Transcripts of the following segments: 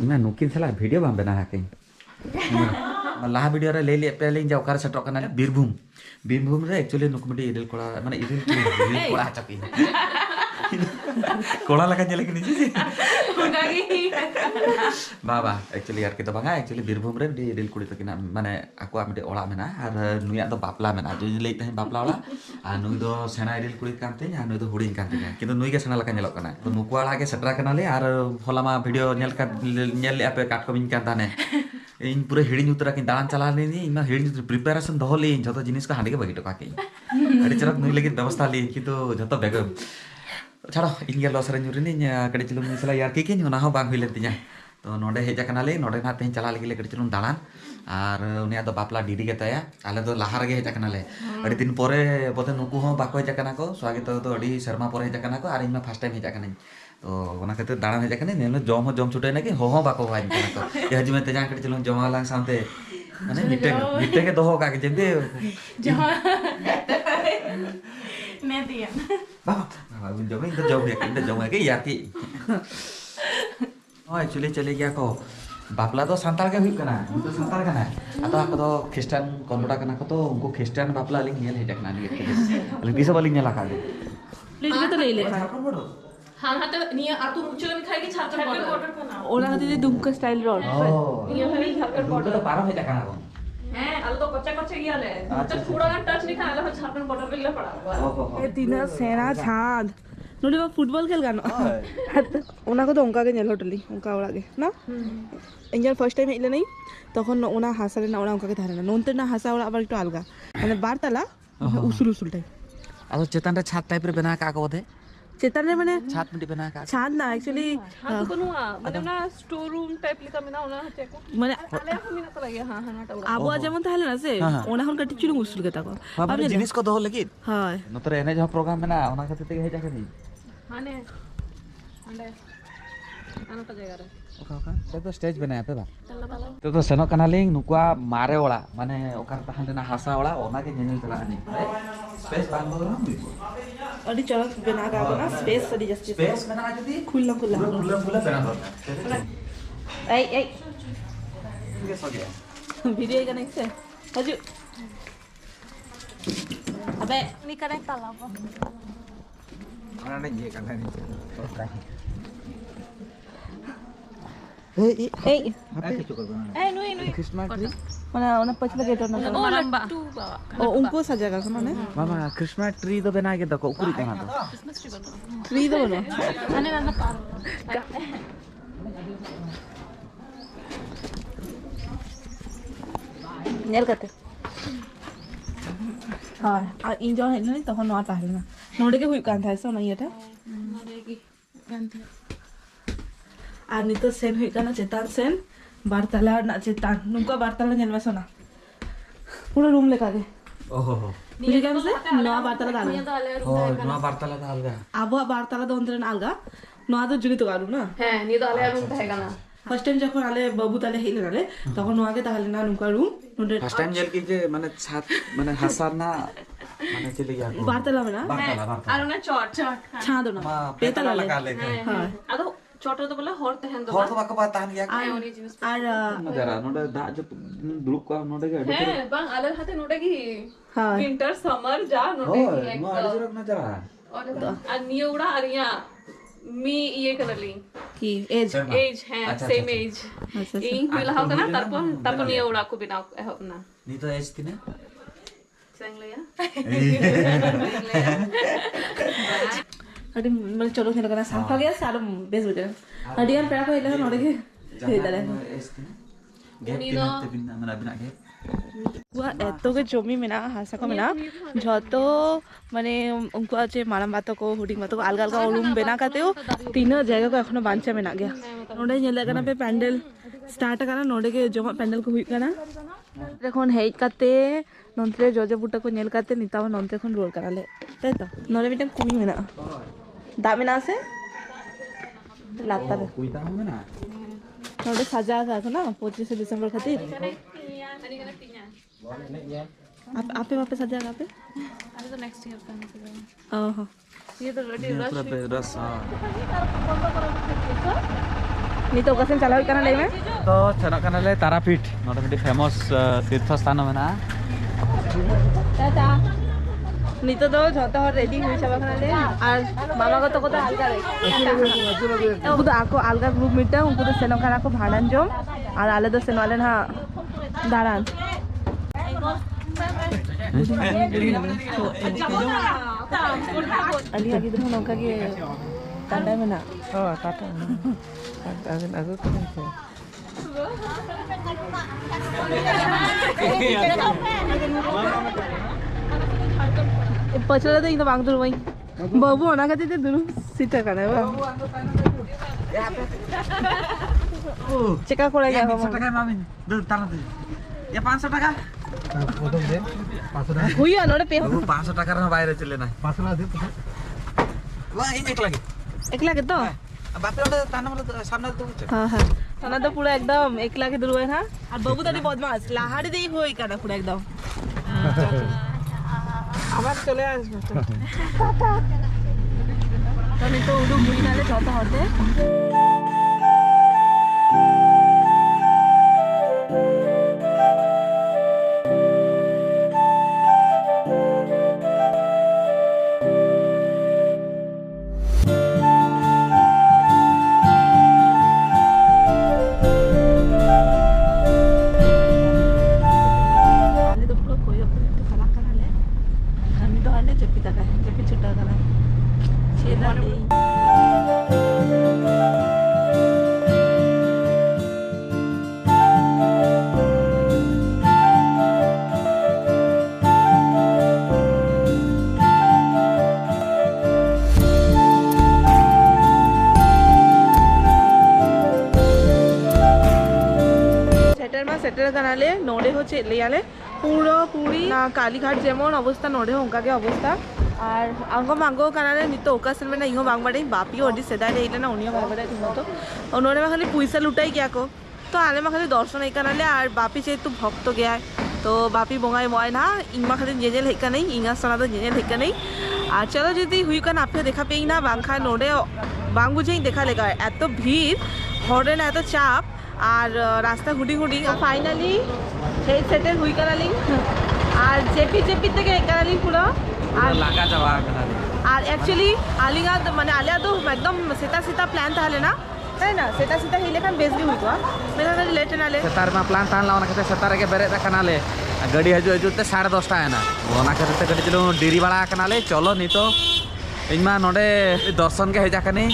मैं नुकिन साला video balm बना के लाहा वीडियो रे ले ले पे ले जाओ कार सटक कना बीरभूम रे एक्चुअली नुकमटी इदिल कोड़ा माने इदिल कोड़ा चकी कोड़ा लगा जले के नीचे बाबा एक्चुअली यार के तो बांगा एक्चुअली बीरभूम रे इदिल कुड़ी तकिना माने आको मिटे ओड़ा मेना आर नुया तो बापला मेना जो ले तहे बापला ओड़ा आ नुई दो सेना इदिल कुड़ी कानते आ नुई दो हुडिंग कानते किंतु नुई के सेना लका नेलो कना तो नुको ओड़ा के सटरा कना ले आर होलामा वीडियो नेल ले आपे काट को बिन कान ताने इन पूरे हिड़ी उतरा कि दान चला लेनी इमा हिड़ी प्रिपरेशन दहो ले जतो जिनिस को हांडी के बगी टका के अड़ी चरक नुई लगे व्यवस्था ले किंतु जतो बेग छाड़ो इन लॉस रे नुरिनी कड़ी चलुम मिसला यार की ना हो बांग हुइले तिया तो नोडे हेज कना ले नोडे ना तेन चला लगे कड़ी चलुम दालान आर उनिया दो बापला डीडी के तया आले दो लाहार गे हेज कना ले अड़ी दिन परे बोते नुकु हो बाको हेज कना को स्वागत तो अड़ी शर्मा परे हेज कना को आर इमा फर्स्ट टाइम हेज कना तो ओना खातिर दाड़ा हेज कने नेल जम हो जम छुटे ना कि हो बाको वाइन कना को ये हजमे तेजा कड़ी चलुम जमा लांग सामते माने मिटे के दोहो का के जेते जमा ने दिया बाबा जम इन तो जम है के यार की ओ एक्चुअली चले गया को बापला तो सांताल के हुई कना तो सांताल कना आता को तो क्रिश्चियन कन्वर्ट कना को तो उनको क्रिश्चियन बापला लिंग नेल हे जकना नि के लिंग सब लिंग नेला का प्लीज के तो ले ले हां हां तो निया आतु मुचले में खाए के झारखंड बॉर्डर का नाम ओला खातिर दुमका स्टाइल रोड निया हनी झारखंड बॉर्डर तो पारो हे जकना को हैं अल तो कच्चा कच्चा किया ले तो थोड़ा ना टच नहीं खाला झारखंड बॉर्डर पे ले पड़ा ए तीना सेना छाद नोडी बा फुटबॉल खेल गानो ओना को तो उनका के नेल होटली उनका ओड़ा के ना इंजन फर्स्ट टाइम इले नहीं तखन ओना हासा रे ना ओना उनका के धारना नोनते ना हासा ओड़ा बार तो अलगा माने बार ताला उसूल उसूल टाइप आलो चेतन रे छात टाइप रे बना का को बोधे चेतन रे माने छात मिटी बना का छाद ना एक्चुअली हां तो कोनुआ মানে না স্টোর রুম টাইপ লিখা মিনা ওনা চেক মানে আলে মিনা তো লাগে हां हां নাটা আবু যেমন তাহলে না সে ওনা হন কাটি চুলুং উসুল কে তাকো बाबा जिनिस को दो लगी हाय नतरे एने जो प्रोग्राम में ना ओना खातिर ते हे जाके नहीं माने अंडे आना तो जगह रे ओका तो स्टेज बनाया पे बा तो सेनो कनालिंग नुकुआ मारे ओला माने ओकार तहन ना हासा ओला ओना के जेनेल चला नहीं स्पेस बांधो ना अडी चला बना का ना स्पेस अडी जस्ट स्पेस बना जदी खुला खुला खुला बना दो ए ए ये सो गया वीडियो कनेक्ट से हजू अबे ni कनेक्ट ताला mana ये करना नहीं ए ए नुई नुई Christmas tree mana ona pachla गेट ना ओ लंबा ओ उनको सजाएगा माने मामा क्रिसमस ट्री तो बना के देखो उकुरी कहां तो क्रिसमस ट्री बनो ट्री तो बनो आने ना पार नेल करते हां आ इन जो है नहीं तो नोट आ ना नोडे के हुई कान था सो नहीं था नोडेगी गंथ আর নিতো সেন হই কানা চেতান সেন বারতালা না চেতান নুকা বারতালা নেলমে সোনা পুরো রুম লেখা গে ओहो বুঝে গেছে না বারতালা দাল ओ नुआ वार्ताला अलगा আবু বারতালা তো অন্তরে আলগা নোয়া তো জুড়ি তো গালু না হ্যাঁ নি তো আলে রুম থাকেগা না ফার্স্ট টাইম যখন আলে বাবু তালে হেলে নালে তখন নোয়াকে তাহলে না নুকা রুম নুডে ফার্স্ট টাইম জেল কি যে মানে ছাত মানে হাসার না মানে চলে গিয়া বারতালা না वार्ताला আর না চট চট ছাদো না पेतला लगा ले হ্যাঁ আদো চটর তো বলে হর তেহেন তো और तो बाको बात तान गया আর जरा नोडे दा जो ग्रुप का नोडे के হ্যাঁ বাং আলের হাতে নোডেগি হ্যাঁ विंटर समर जा ओ নোডেগি नो आले जरा ना जरा আর নিয়ে উড়া আর ইয়া মি ইয়ে করলি কি এজ এজ হ্যাঁ সেম এজ ইং পিলা হাও না তারপর নিয়ে উড়া কো বিনা না नी तो एज थी ना সেংলিয়া আরে মানে চলো খেলা করা সাফা গিয়া সার বেশ বুঝে আডিয়ান প্রায় কইলা নড়ে গে হেদালে एज थी ना गेट बिना बिना मना बिना गेट वा एतो के जमी में ना हासा को में ना যত মানে उनको আছে মারাম বাতো को हुडिंग बातो को अलग अलग रूम बना करते हो तीनों जगह को एखनो बांचा में ना गया नोडे नेले कना पे पैंडल स्टार्ट करा नोडे के जमा पैंडल को हुई कना এখন হেই কাতে নন্ত্রে জজে বুটা को नेल কাতে নিতাও নন্ত্রে এখন রোল করালে তাই তো নরে মিটা কুমি में ना দামে না আছে লাগতা রে कोई ता में ना नोडे सजा का ना 25 दिसंबर खातिर आपे वापस सजा का पे अरे तो नेक्स्ट ईयर का है ओहो ये तो रेडी रश रस नितो कसेन चला हुई करना ले में तो सेनोग कनाले तारापीठ नोडे मिडी फेमस तीर्थ स्थान मेना चाचा नितो तो झोतो हर रेडी हुई सब करना ले और मामा को तो अलगा रे उनको तो आको अलगा ग्रुप मिटा उनको तो सेनोग कना को भाड़न जोम और आले तो सेनो वाले ना दारान अली आगे तो नौका के टाटा में ना टाटा aku पचला तो इधर मांग दूर वही बाबू होना कहते थे दूर सीटा करना है चेका कोड़ा गया 500 টাকা মামি দূর টানা দে এ 500 টাকা প্রথম দে 500 টাকা हुई है नोड़े पे 500 টাকার বাইরে চলে না 500 টাকা দে ওয়া এই এক লাগে एकला के तो বাপে ওটা টানা মানে সামনে তো বুঝছে हाँ हाँ खाना तो पूरा एकदम एकला के दूर है ना और बाबू तो बदमाश लाहाड़ी दे होई करना पूरा एकदम आवाज चले আসবে तो नहीं तो उडू मुड़ी नाले चौथा होते सेटल करना ले नोड़े हो चले आले पूरा पूरी ना कालीघाट जेमन अवस्था नोड़े हो उनका के अवस्था और आंगो मांगो करना नितो ओकासन में ना इहो मांग बाड़े बापी ओडी सेदा ले ना उनियो मांग बाड़े तो उन्होंने में खाली पैसा लुटाई क्या को तो आले में खाली दर्शन नहीं करना ले और बापी से तू भक्त गया है तो बापी बोंगाई मोय ना इमा खाली जेजेल हेका नहीं इंगा सना तो जेजेल हेका नहीं और चलो जदी हुई कान आपके देखा पे ना बांखा नोड़े बांग बुझे देखा लेगा एत भीड़ हरे ना एत चाप और रास्ता हुडी हुडी फाइनली सेटल हुई कराली और जेपी जेपी থেকে कराली पूरा আর লাগা যাওয়া কনালে और एक्चुअली आलिगा माने आलिया तो एकदम सीता सीता प्लान था लेना है ना सीता सीता ही लेकिन बेजली हुई तो मेरा तो लेट ना ले सेतार में प्लान तान लावना कहते सेतार के बेरे कनाले गाड़ी हजू हजू ते 10:30 है ना ओना कहते गाड़ी चलो डेरी बड़ा कनाले चलो नहीं तो इनमा नोडे दर्शन के हेजा कनी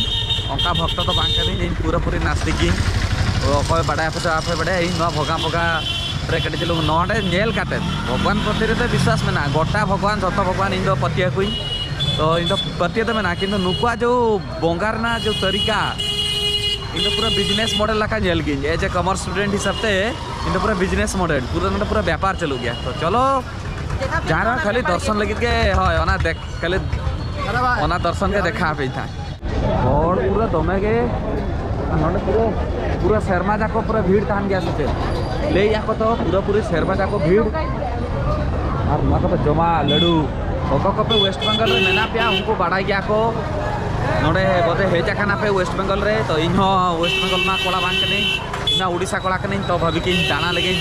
ओका भक्त तो बांग कनी पूरा पूरी नास्तिकी अखय बड़ा पे बड़ा इन भगा भगा कटी चलो नोडे नेल काटे भगवान प्रति तो विश्वास में ना गोटा भगवान जत भगवान इन पतिया कोई तो इन पतिया तो में कि नुकुआ जो बोंगार ना जो तरीका इन पूरा बिजनेस मॉडल लगा नेल गई एज ए कॉमर्स स्टूडेंट हिसाब से इन पूरा बिजनेस मॉडल पूरा व्यापार चलू गया तो चलो जहाँ खाली दर्शन लगे के हाँ ओना देख खाली ओना दर्शन के देखा पे था और पूरा दमे के नोडे पूरा शर्मा जाको पूरा भीड़ तान गया सोचे ले याको तो पूरा पूरी शर्मा जाको भीड़ और माको तो जमा लड्डू ओको पे वेस्ट बंगाल रे मेना पे उनको बाड़ा गया को नोडे बोते हेजा खाना पे वेस्ट बंगाल रे तो इन वेस्ट बंगाल मा कोला बांग कने ना उड़ीसा कोला कने तो भाभी कि दाना लगे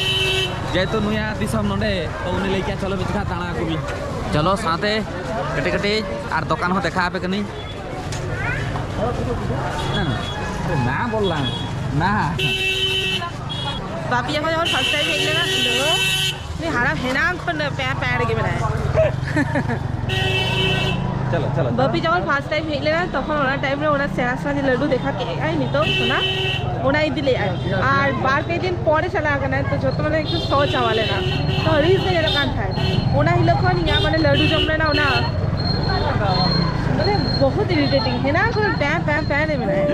जेतो नुया दिसम नोडे तो उन्हें लेके चलो बिचका दाना को भी चलो साथे कटे कटे और दुकान हो देखा पे कनी ना बोलला ना बापी এখন যখন ফার্স্ট টাইম দেখলে না নি হারা হেনা কোন প্যাড গে বেড়ায় चलो चलो বাপি যখন ফার্স্ট টাইম দেখলে না তখন ওনা টাইমে ওনা সেরা সেরা লड्डू দেখা কে আইনি তো সোনা ওনাই দিলে আর বার কই দিন পরে চলা গনা তো যত মানে একটু সহ চাওয়ালে না তো রিস ने যেটা কান খায় ওনা হিলো কোন ইয়া মানে लड्डू জমলে না ওনা মানে বহুত ইরিটেটিং হেনা কোন প্যা নে বেড়ায়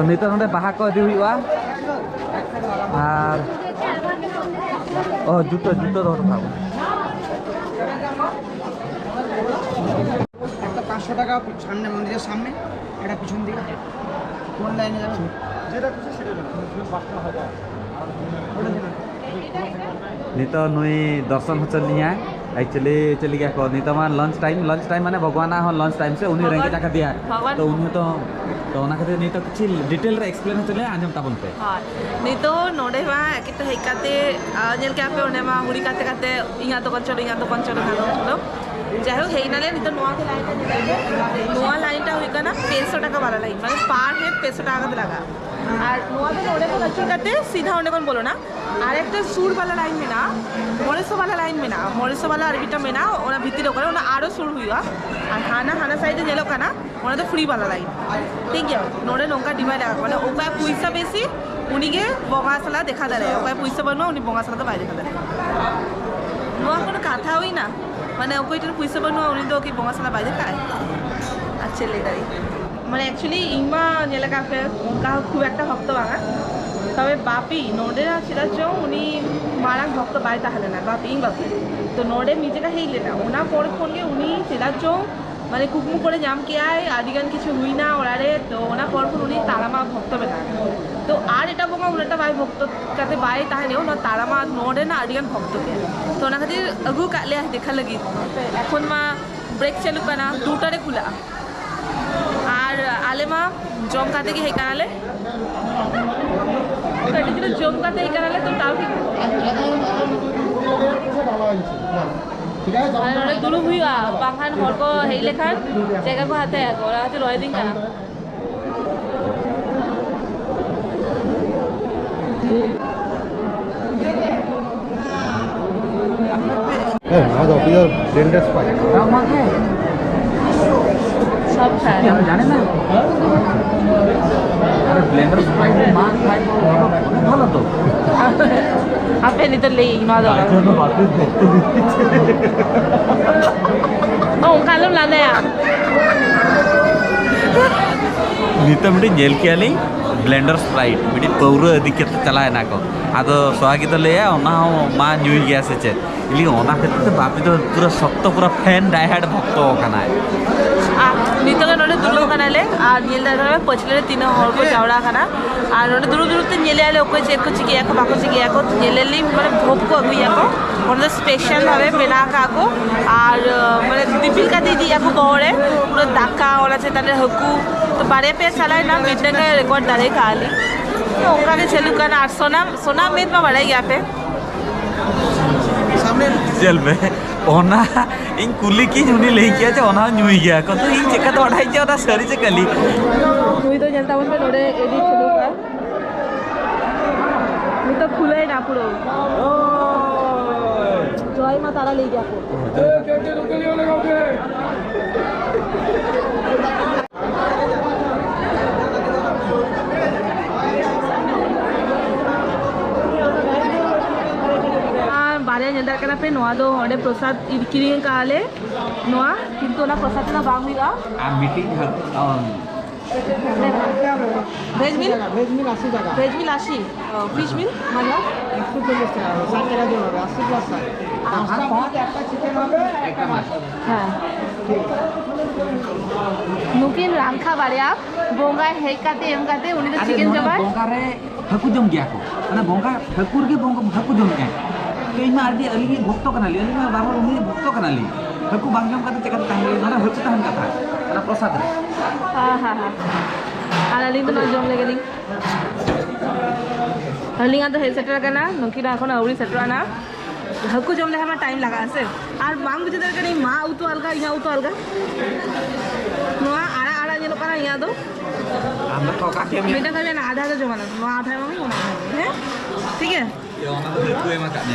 नित नोडे बाहा को दी हुआ আর ও জুতো জুতো ধরো খাবো একটা 500 টাকা সামনে মন্দিরের সামনে, এটা পিছন দিকে। কোন লাইনে যাবে? যেটা খুশি সেটা যাবে। নিত নুই দর্শন হচ্ছে লিয়া एक्चुअली चली गया को नहीं तो हमारा लंच टाइम माने भगवान आ लंच टाइम से उन्हीं रंगे टाका दिया भगवान- तो उन्हें तो ओना खातिर नहीं तो कुछ डिटेल रे एक्सप्लेन चले आजम ताबन पे हाँ नहीं तो नोड़े वहाँ एक तो हेकाते जेल क्या पे उन्हें वहाँ हुड़ी काते काते यहाँ तो कंचर खाना मतलब যাই হোক হেই নালে নিতো নোয়া কে লাইনটা নোয়া লাইনটা हुई का ना 500 টাকা वाला लाइन মানে পার হেড 500 টাকা पे लगा আর নোয়াতে नोड़े को कंचर काते सीधा उन्हें कौन बोलो ना আর একটা সুর वाला लाइन में ना মরেসো वाला लाइन में ना মরেসো वाला अरबीटा में ना ওনা ভিতরে করে ওনা আরো সুর हुआ আর হানা সাইডে যেলো কানা ওনা তো ফ্রি वाला लाइन ঠিক আছে নোড়ে নঙ্কা ডিভাইড লাগা মানে ওকা পয়সা বেশি উনিকে বগাসলা দেখা দেয় ওকা পয়সা বানো উনি বগাসলা তো বাইরে দেখা দেয় নোয়া কোনো কথা হই না মানে ওইটার পয়সা বানোয়া উনি তো কি বঙ্গাসালা বাইরে খায় আর ছেলেটাই মানে অ্যাকচুয়ালি ইমা জেলা কাফে খুব একটা ভক্ত বাঙা তবে বাপি নোডের ছিল উনি মারাং ভক্ত বাই তাহলে না বাপি তো নোডে নিজেকে হেইলে না ওনা পরে ফোনকে উনি ছিল মানে কুকমু করে জাম কে আয় আদিগান কিছু হুই না ওরারে তো ওনা পর উনি তারামা ভক্ত বেনা তো আর এটা বোকা উনাটা বাই ভক্ত কাতে বাই তাহলেও না তারামা নোডে না আদিগান ভক্ত কে তো ওনা খাतिर আগু কালে দেখা লাগি এখন মা ব্রেক চালু কানা দুটারে খোলা আর আলেমা জম কাতে কি হেই কানালে তো এটা ছিল জম কাতে হেই কানালে তো তাও ঠিক মানে অনেক দূর হুইয়া বাংখান হরক হেই লেখান জায়গা কো হাতে ওরা হাতে রয় দিন কানা হ্যাঁ আমাদের অফিসার ব্লেন্ডার পাই সব খায় জানে না আরে ব্লেন্ডার স্প্রাইট মান খাই ভালো তো আপে নিতে লেই না দাও জন্য বাতিল ভক্ত ও কালম লানে नित मिट्टी जेल के आली ब्लेंडर स्प्राइट मिट्टी पौर अधिक चलाए ना को आदो स्वागी तो ले माँ न्यू गया से चे इली ओना खेते बापी तो पूरा सख्त पूरा फैन डाइहार्ड भक्त खाना है नितोगे नोडे दुलो खानाले আর নীল দাদা পছলে তিন হরকো চাওড়া খানা আর নोडे দুরু দুরুতে নীলে আলে ওকে চেক করছি কি এক বাকো চিকি এক নীলেলি মানে ভোগকো আগু ইয়াকো ওনা স্পেশাল ভাবে বেনা কাকো আর মানে দিপিল কা দিদি ইয়াকো বহরে পুরো দাকা ওলা আছে তাদের হকু তো বারে पे चलाए ना मीटिंग का रिकॉर्ड डाले खाली तो उनका के चलू करना और सोना मेद में बढ़ा यहाँ पे সামনে जेल में ओना इन कुली की जुनी ले किया जो ओना न्यूई गया को तो इन चेका तो उठाई जो ओना सरी से कली তুই তো জানতা বলবে নोडे এডিট চলু কর তুই তো খুলে না পুরো জয় মা তারা ले गया को बारे जल्दा करना पे नोआ दो हमारे प्रसाद किरिंग काले नोआ किंतु ना प्रसाद ना बांग हुआ आ मीटिंग वेज मिल 80 টাকা वेज मिल 80 फिश मिल मतलब 140 টাকা 60 টাকা দিন হবে 80 প্লাস 60 আর ভাত একটা চিকেন হবে একটা মাছ হ্যাঁ নুকিন রাংখা বারে আপ बोंगा हेक काते एम काते उनी तो चिकन जमा बोंगा रे हकु जम गया को माने बोंगा हकुर के बोंगा हकु जम गया तो इमा आदि अली भक्त कनाली अली मा बाबा उनी भक्त कनाली हकु बांग जम काते चेका ताहले ना हकु ताहन कथा ना प्रसाद रे हां हां हां আর আলি তো না জম লাগে নি আলিঙ্গা তো হেড সেটার কানা নকিরা এখন আউরি সেটার না হকু জমলে আমার টাইম লাগা আছে আর বাং বুঝে দরকার নেই মা উতো আলগা ইয়া উতো আলগা নোয়া আড়া আড়া যেন কানা ইয়া দো আমরা তো কাকে बेटा का ना आधा आधा जमाना नो आधा मम्मी होना है ठीक है ये ओना हकु एमा काने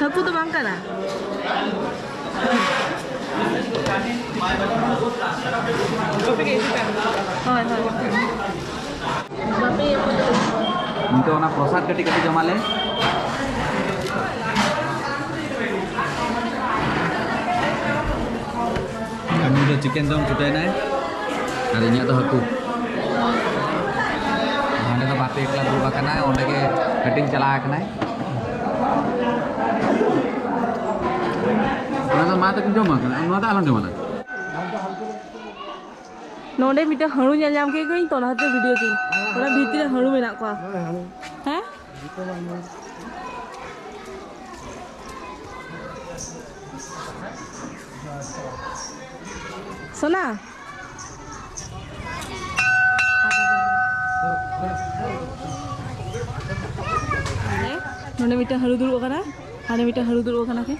हकु तो मांग करा हां हां बापे इनके ओना प्रसाद कटी कटी Jamale kami udah chicken dong sudah naik harinya tuh aku ada apa ᱵᱟᱯᱮ ᱮᱠᱞᱟ ᱫᱩᱲᱩᱵ ᱟᱠᱟᱱᱟᱭ ᱚᱸᱰᱮ ᱜᱮ ᱦᱟᱹᱴᱤᱧ ᱪᱟᱞᱟᱣ ᱟᱠᱟᱱᱟᱭ ᱚᱱᱟ ᱫᱚ ᱢᱟ ᱛᱟᱹᱠᱤᱱ ᱡᱚᱢ ᱟᱠᱟᱱᱟ ᱱᱚᱣᱟ ᱫᱚ ᱟᱞᱚᱢ ᱡᱚᱢᱟ ᱱᱚᱰᱮ ᱢᱤᱫᱴᱮᱱ ᱦᱟᱹᱲᱩ ᱧᱮᱞ ᱧᱟᱢ ᱠᱮᱫ ᱠᱚᱣᱟᱧ ᱛᱚ ᱚᱱᱟᱛᱮ ᱵᱷᱤᱰᱤᱭᱳ ᱠᱤᱧ ᱚᱱᱟ ᱵᱷᱤᱛᱨᱤ ᱨᱮ ᱦᱟᱹᱲᱩ ᱢᱮᱱᱟᱜ ᱠᱚᱣᱟ ᱦᱮᱸ সোনা नोने मिट्टा हरु दुड़ुब आकाना हाने मिट्टा हरु दुड़ुब आकाना के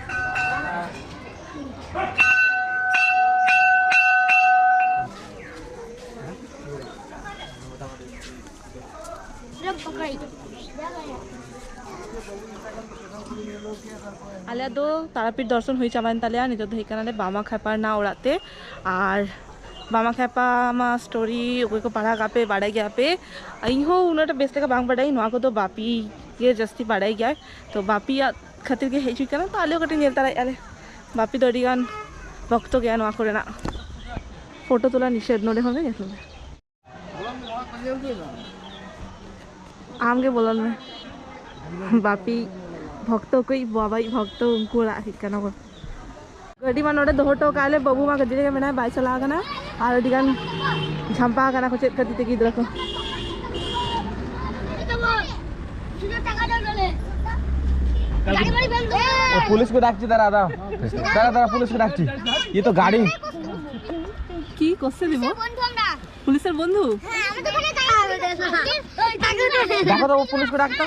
आले दो तारापीठ दर्शन हुई चाबान ताले नितो दो हेकानाले बामा खेपार ना ओड़ाते आर बामा खेपा मा स्टोरी ओके को पढ़ा गापे बाड़ाई गया पे इहो उनाटा बेस लेका बांग बाड़ाई नोआ को तो बापी ये जस्ती बाड़ाई गया तो बापी खातिर के हेजु कना तो आले कटे नेल तारा आले बापी तो अडिगान भक्त गया नोआ कोरेना फोटो तुला निषेध नोडे होबे गेस आम के बोलन में बापी भक्त कोई बाबाई भक्त उनको रा हिकना को गड्डी मा नोडे दोहटो काले बाबू मा गड्डी के मेना बाई चला कना आर अडिगान झंपा कना को चेक करती ते गिद्रा को पुलिस को डाकছি দাঁড়া দাঁড়া দাঁড়া দাঁড়া পুলিশ को ডাকছি ये तो गाड़ी কি করছে দিব পুলিশের বন্ধু দেখো তো পুলিশ को ডাকতো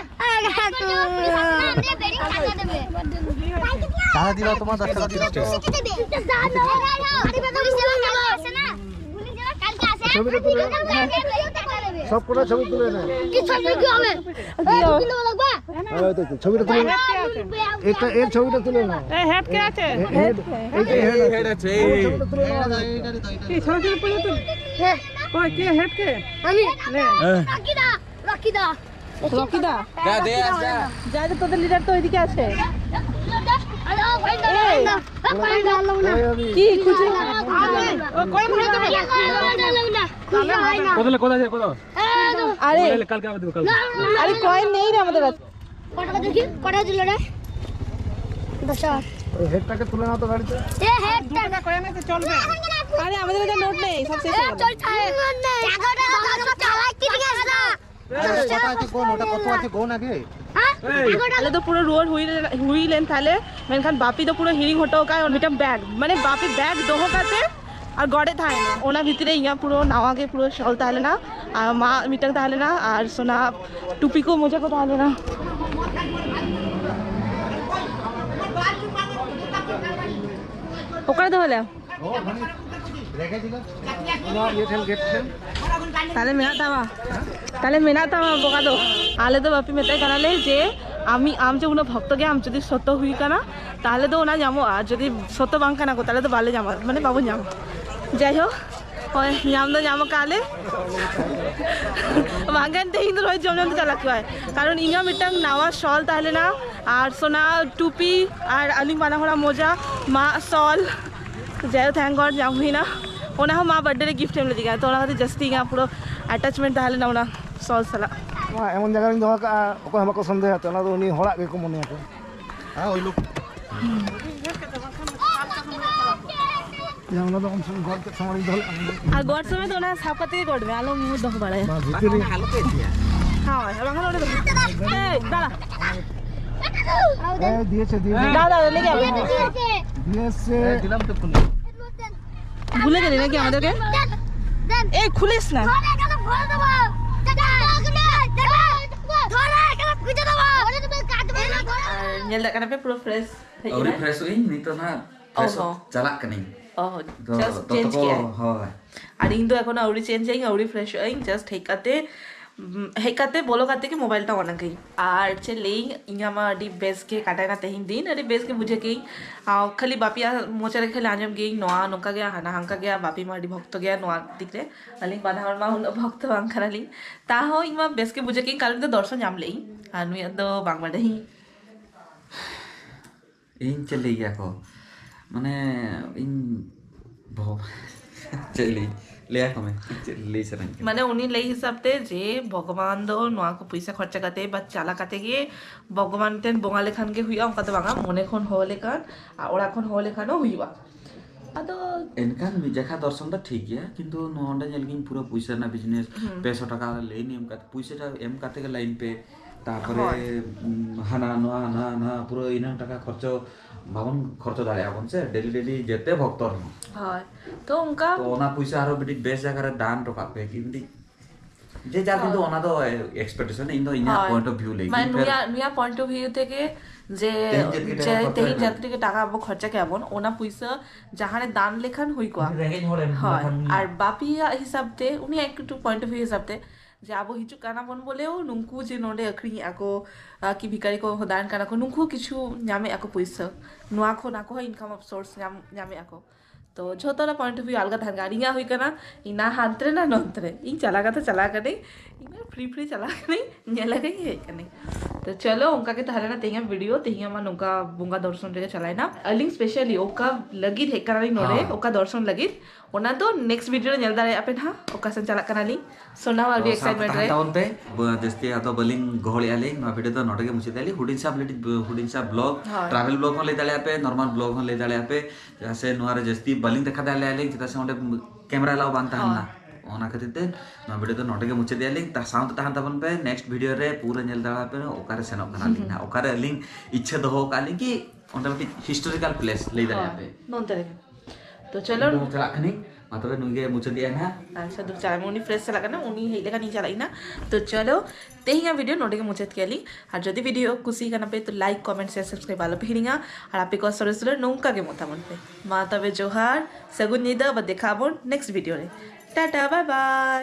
টাকা দিলাও তোমার 10 টাকা দিলাও ছবিটা তুলে সব কোটা ছবি তুলে না কি ছবি কি হবে কিলো লাগবে এই তো ছবিটা তুলে এটা এর ছবিটা তুলে না এ হেড কে আছে হেড হেড আছে ছবিটা তুলে না কি ছবি তুলে তুই কই কে হেড কে আমি নে রকিদা রকিদা যা দে যা যা যে তোদের লিডার তো ওইদিকে আছে কি খুশি কই ভরে দেবে কোথায় আছে কোথায় আরে কালকে আবার দেব কাল আরে কয়েন নেই রে আমাদের কাছে কটা দেখি কটা দিল রে 10 ওই হেডটাকে তুলে নাও তো গাড়িতে এ হেডটা কয়েন আছে চলবে আরে আমাদের কাছে নোট নেই সব শেষ হয়ে গেল চলছে টাকাটা দাদা চালাই কি ঠিক আছে না কথা আছে কোন ওটা কত আছে কোন আগে তাহলে তো পুরো রোড হুই লেন তাহলে মেনখান বাপি তো পুরো হিরিং হটো কায় और मिटम बैग माने बापी बैग दोहो काते और गड़े थाए ना ओना भितरे इया पुरो नावा के पुरो शॉल ताले ना और मा मिटंग ताले ना और सोना टुपी को मोजा को ताले ना ओकरा दहले রেখে দিল তোমার ये ठेल गेट ठेल তাহলে মেনা তাওয়া বোকা দো আলে তো বাপি মেতাই কানালে যে আমি আম যে উনো ভক্ত গে আম যদি সত্য হুই কানা তাহলে তো ওনা যামো আর যদি সত্য বাং কানা কো তাহলে তো বালে যামো মানে বাবু যামো যাই হোক ওই যাম তো যামো কালে বাগান তে হিন্দু রই জম জম চালাক হয় কারণ ইঙ্গা মিটাং নাওয়া শল তাহলে না আর সোনা টুপি আর আলিং বানা হলা মোজা মা শল যাই হোক থ্যাংক গড যাম হুই না ওনা মা বার্থডে রে গিফট এমলে দিগা তো ওনা খাতে জাস্তি ইঙ্গা পুরো অ্যাটাচমেন্ট তাহলে না ওনা শল সালা এমন জায়গা রিং দোয়া কা ওকে আমাকে সন্দেহ আছে না তো উনি হড়া কে মনে আছে হ্যাঁ ওই লোক জানা তো কম সম ঘর কে সামরি ধল আর গড সময় তো না সাপা থেকে করবে আলো মুখ দখ বাড়ায় ভিতরে হালো কে দিয়া হ্যাঁ বাংলা ওরে এই দাঁড়া এই দিয়েছে দাদা লেগে আবে দিয়েছে দিলাম তো ফুল ভুলে গেলি নাকি আমাদেরকে এই খুলিস না nyel dak kenapa pura fresh Ori fresh ing nito na fresh Oh. jalak kaning oh just change kiya হয় আর ইন্দু এখন আউরি চেঞ্জ আইং আউরি ফ্রেশ আইং জাস্ট হেকাতে বলো কাতে के मोबाइल ता ऑन गई आर चले इंगा मा डी बेस के काटा ना तहिन दिन अरे बेस के बुझे के खाली बापिया मोचरे खाली आजम गई नोआ नोका गया हाना हांका गया बापी माडी भक्त गया नोआ दिखरे अली बाधा मा भक्त बांखाराली ता हो इंगा बेस के बुझे के कारण तो दर्शन जाम लेई আর নুই তো বাংলা দেই ᱤᱧ ᱪᱮᱫ ᱞᱟᱹᱭ ᱜᱮᱭᱟ ᱠᱚ ᱢᱟᱱᱮ ᱤᱧ ᱪᱮᱫ ᱞᱟᱹᱭ ले आए हमें ले से नहीं माने उनी लई हिसाब ते जे भगवान दो नोआ को पैसा खर्चा करते बा चाला काते गे भगवान तेन बोंगा लेखान के हुआ उनका तो बांगा मोने खन हो लेखान आ ओड़ा खन हो लेखान हुआ अदो एनकान जखा दर्शन दा ठीक है किंतु नोंडा जेलगिन पूरा पैसा ना बिजनेस 500 टाका ले नियम का पैसा एम काते के लाइन पे तापरे हाना ना पूरा इना टाका खर्च भावन खर्च दाले आबन से डेली जेते भक्तर हाय तो उनका तो ओना पैसा आरो बिटी बेस जगह रे दान टका पे किंदी जे जा किंतु ओना तो एक्सपेक्टेशन इन दो इना पॉइंट ऑफ व्यू लेगी মানে নুয়া পয়েন্ট অফ ভিউ থেকে যে তেহিন যাত্রীকে টাকা আবো খরচা কেমন ওনা পয়সা যাহারে দান লেখান হই কোয়া হয় আর বাপিয়া হিসাবতে উনি একটু পয়েন্ট অফ ভিউ হিসাবতে যে আবো হিচু কানা বন বলেও নুঙ্কু যে নোডে আখরি আকো কি ভিকারি কো দান কানা কো নুঙ্কু কিছু ᱧᱟᱢে আকো পয়সা নুয়া খো না কো ইনকাম অফ সোর্স ᱧᱟᱢে আকো तो झोतोला पॉइंट ऑफ व्यू अलग था गाड़ियाँ हुई करना इना हांतरे ना नंतरे इन चला करे इना फ्री चला करे नेला गई है कने तो चलो उनका के तहरे ना तेहिया वीडियो तेहिया मन उनका बुंगा दर्शन रे चलाय ना अलिंग स्पेशली ओका लगी हे करानी नोरे ओका दर्शन लगी ओना तो नेक्स्ट वीडियो नेल दारे आपन हा ओका सन चला कनाली सोना वाल भी एक्साइटमेंट रे टाउन पे जस्ती आतो बलिंग गहळी आले ना वीडियो तो नटके मुछि देली हुडिन सा ब्लॉग ट्रैवल ब्लॉग ले दाले आपे नॉर्मल ब्लॉग ले दाले आपे जैसे नुआरे जस्ती बलिंग देखा दाले आले जता से ओंडे कैमरा लाव बांता ना ओना खातिर ना वीडियो तो नटके मुछि देली ता साउंड ताहन तबन पे नेक्स्ट वीडियो रे पूरा नेल दाला पे ओकारे सेनो कनाली ना ओकारे लिंक इच्छा दहो काली की ओंडे हिस्टोरिकल प्लेस ले दाले आपे नंतरे तो चलो चला खनी मात्र नुगे मुछि दिया ना अच्छा दूर चला उनी फ्रेश चला करना उनी हेले का नहीं चलाई ना तो चलो तेहिया वीडियो नोटे के मुझे केली और जदि वीडियो खुशी करना पे तो लाइक कमेंट शेयर सब्सक्राइब वाला पेहिंगा और आपे को सरसुर नौका के मोतामन पे माता बे जोहार सगुन निदा ब देखाबो नेक्स्ट वीडियो रे टाटा बाय बाय।